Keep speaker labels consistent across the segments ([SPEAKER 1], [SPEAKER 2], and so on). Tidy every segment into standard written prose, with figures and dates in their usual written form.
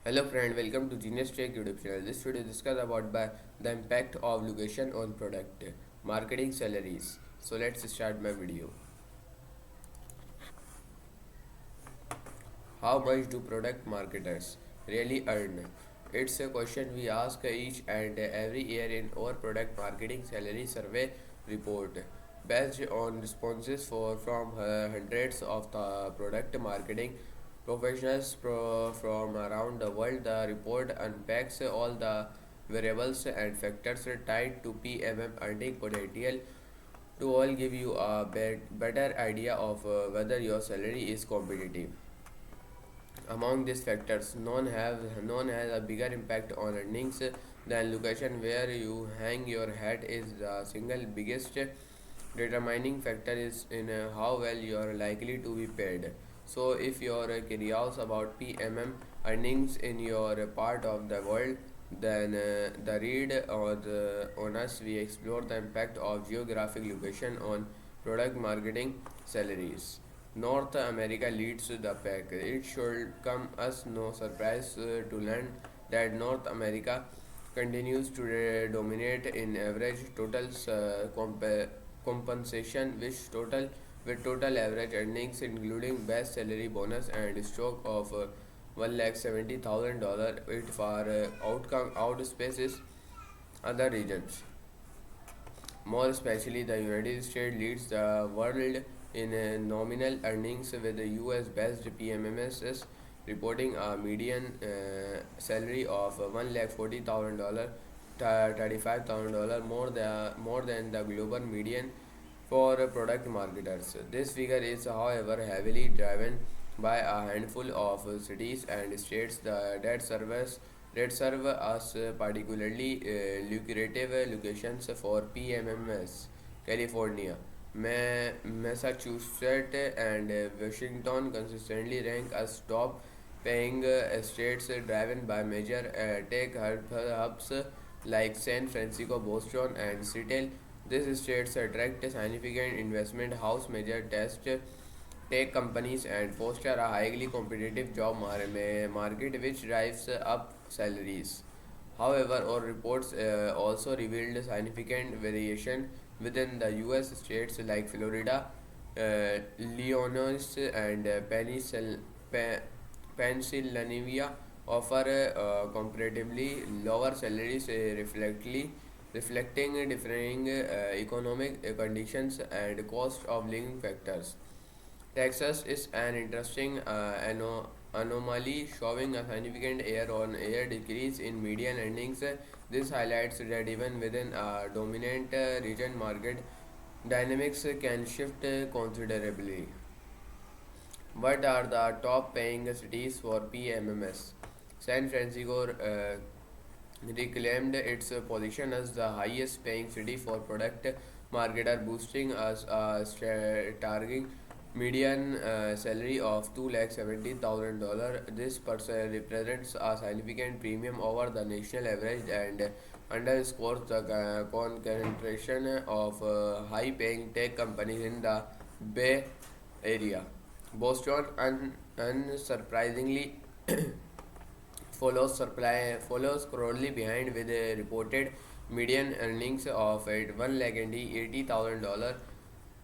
[SPEAKER 1] Hello friend, welcome to Genius Tech YouTube channel. This video discuss about the impact of location on product marketing salaries. So let's start my video. How much do product marketers really earn? It's a question we ask each and every year in our product marketing salary survey report. Based on responses from hundreds of the product marketing professionals from around the world, the report unpacks all the variables and factors tied to PMM earning potential to all give you a better idea of whether your salary is competitive. Among these factors, none has a bigger impact on earnings than location. Where you hang your hat is the single biggest determining factor is in how well you are likely to be paid. So, if you are curious about PMM earnings in your part of the world, then the read or on us we explore the impact of geographic location on product marketing salaries. North America leads the pack. It should come as no surprise to learn that North America continues to dominate in average total compensation, which total average earnings including base salary, bonus, and stock of $170,000. It far outcome outspaces other regions. More especially, the United States leads the world in nominal earnings, with the US-based PMMSs reporting a median salary of $140,000, $35,000 more than the global median for product marketers. This figure is, however, heavily driven by a handful of cities and states that serve as particularly lucrative locations for PMMS. California, Massachusetts, and Washington consistently rank as top paying states, driven by major tech hubs like San Francisco, Boston, and Seattle. These states attract significant investment, house major tech companies, and foster a highly competitive job market which drives up salaries. However, our reports also revealed significant variation within the US states like Florida, Illinois, and Pennsylvania offer comparatively lower salaries, reflecting differing economic conditions and cost of living factors. Texas is an interesting anomaly, showing a significant year-on-year decrease in median earnings. This highlights that even within a dominant region, market dynamics can shift considerably. What are the top paying cities for PMMS? San Francisco reclaimed its position as the highest paying city for product marketer, boosting as a targeting median salary of $270,000. This person represents a significant premium over the national average and underscores the concentration of high paying tech companies in the Bay Area. Boston, unsurprisingly, follows closely behind with a reported median earnings of $180,000,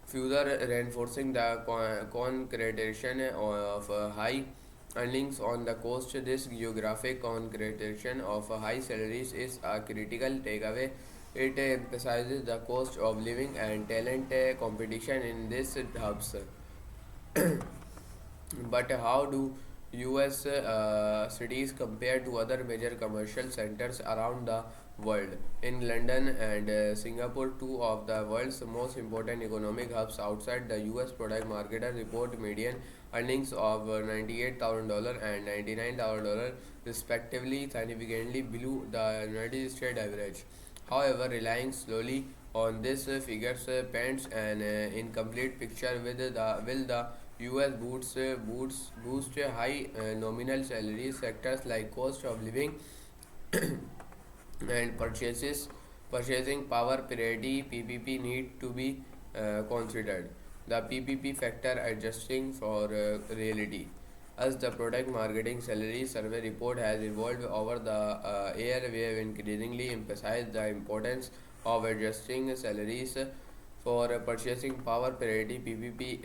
[SPEAKER 1] further reinforcing the concentration of high earnings on the coast. This geographic concentration of high salaries is a critical takeaway. It emphasizes the cost of living and talent competition in these hubs. But how do US cities compare to other major commercial centers around the world? In London and Singapore, two of the world's most important economic hubs outside the US, product marketers report median earnings of $98,000 and $99,000 respectively, significantly below the United States average. However, relying slowly on these figures paints an incomplete picture. With the will the US boost high nominal salaries, sectors like cost of living and purchasing power parity PPP need to be considered. The PPP factor adjusting for reality. As the product marketing salary survey report has evolved over the year, we have increasingly emphasized the importance of adjusting salaries for purchasing power parity (PPP),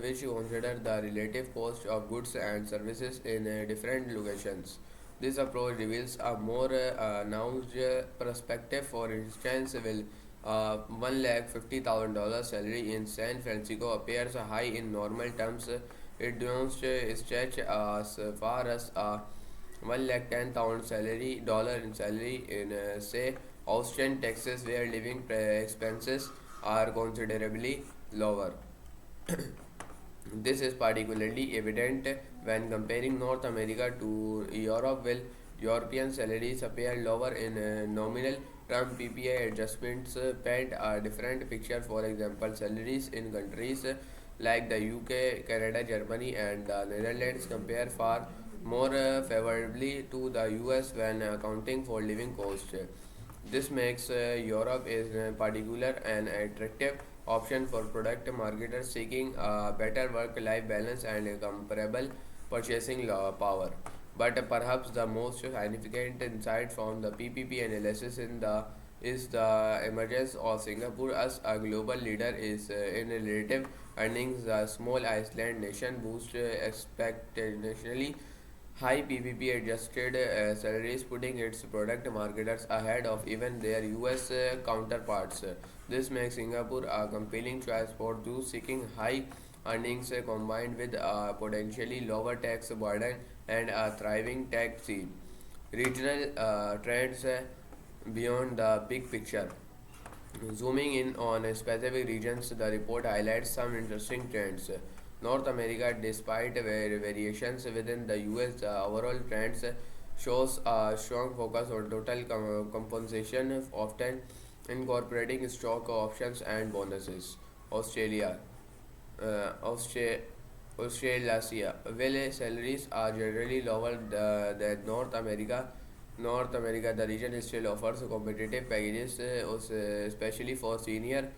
[SPEAKER 1] which consider the relative cost of goods and services in different locations. This approach reveals a more nuanced perspective. For instance, will $150,000 salary in San Francisco appears high in normal terms. It does not stretch as far as a 110,000 salary dollar in salary in say Austin, Texas, where living expenses are considerably lower. This is particularly evident when comparing North America to Europe, while European salaries appear lower in nominal terms. PPI adjustments paint a different picture. For example, salaries in countries like the UK, Canada, Germany, and the Netherlands compare far more favorably to the US when accounting for living costs. This makes Europe is particular an attractive option for product marketers seeking a better work-life balance and a comparable purchasing power. But perhaps the most significant insight from the PPP analysis is the emergence of Singapore as a global leader is in relative earnings. The small island nation boosts exponentially high PPP adjusted salaries, putting its product marketers ahead of even their US counterparts. This makes Singapore a compelling choice for those seeking high earnings combined with a potentially lower tax burden and a thriving tech scene. Regional trends beyond the big picture. Zooming in on specific regions, the report highlights some interesting trends. North America, despite variations within the US, the overall trends shows a strong focus on total compensation, often incorporating stock options and bonuses. Australia, Austra- Australasia, where salaries are generally lower than North America. North America, the region still offers competitive packages, especially for senior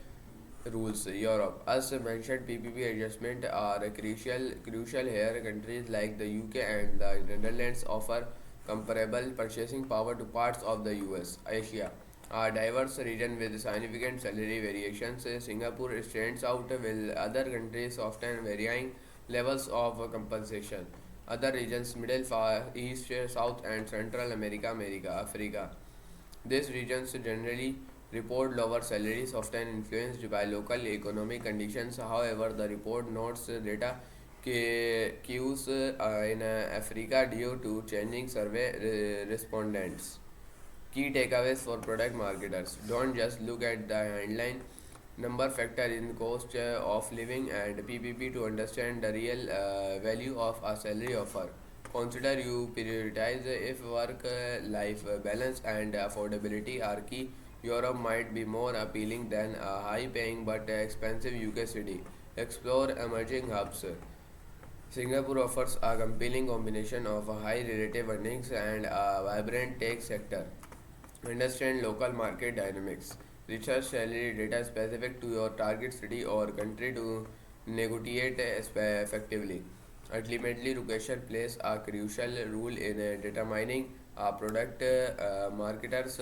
[SPEAKER 1] rules. Europe, as mentioned, PPP adjustment are crucial here. Countries like the UK and the Netherlands offer comparable purchasing power to parts of the US. Asia, a diverse region with significant salary variations. Singapore stands out, while other countries often varying levels of compensation. Other regions, Middle Far East, South and Central America, Africa. These regions generally report lower salaries, often influenced by local economic conditions. However, the report notes data cues in Africa due to changing survey respondents. Key takeaways for product marketers: don't just look at the headline number, factor in cost of living and PPP to understand the real value of a salary offer. Consider you prioritize if work life balance and affordability are key. Europe might be more appealing than a high paying but expensive UK city. Explore emerging hubs. Singapore offers a compelling combination of high relative earnings and a vibrant tech sector. Understand local market dynamics. Research salary data specific to your target city or country to negotiate effectively. Ultimately, location plays a crucial role in determining a product marketer's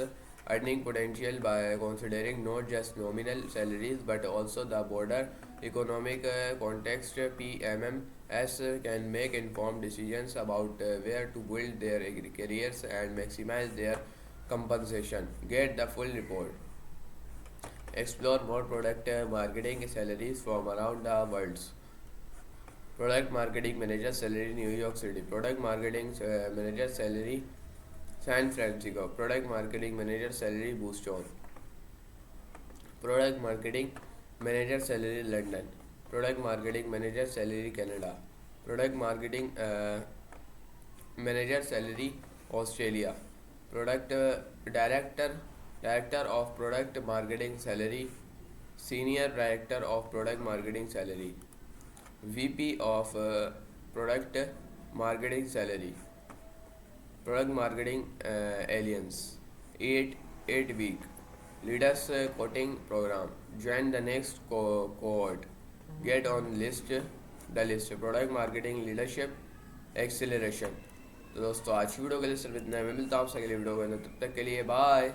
[SPEAKER 1] earning potential by considering not just nominal salaries but also the broader economic context. PMMS can make informed decisions about where to build their careers and maximize their compensation. Get the full report. Explore more product marketing salaries from around the world. Product marketing manager salary New York City. Product marketing manager salary San Francisco. Product marketing manager salary Boston. Product marketing manager salary London. Product marketing manager salary Canada. Product marketing manager salary Australia. Product director of product marketing salary, senior director of product marketing salary, VP of product marketing salary. Product marketing aliens, 8 week leaders coaching program. Join the next cohort. Get on list the list. Product marketing leadership acceleration. तो दोस्तों आज की video के लिए सिर्फ इतना है, मैं मिलता हूँ आपसे अगली वीडियो के अंदर, तब तक के लिए बाय।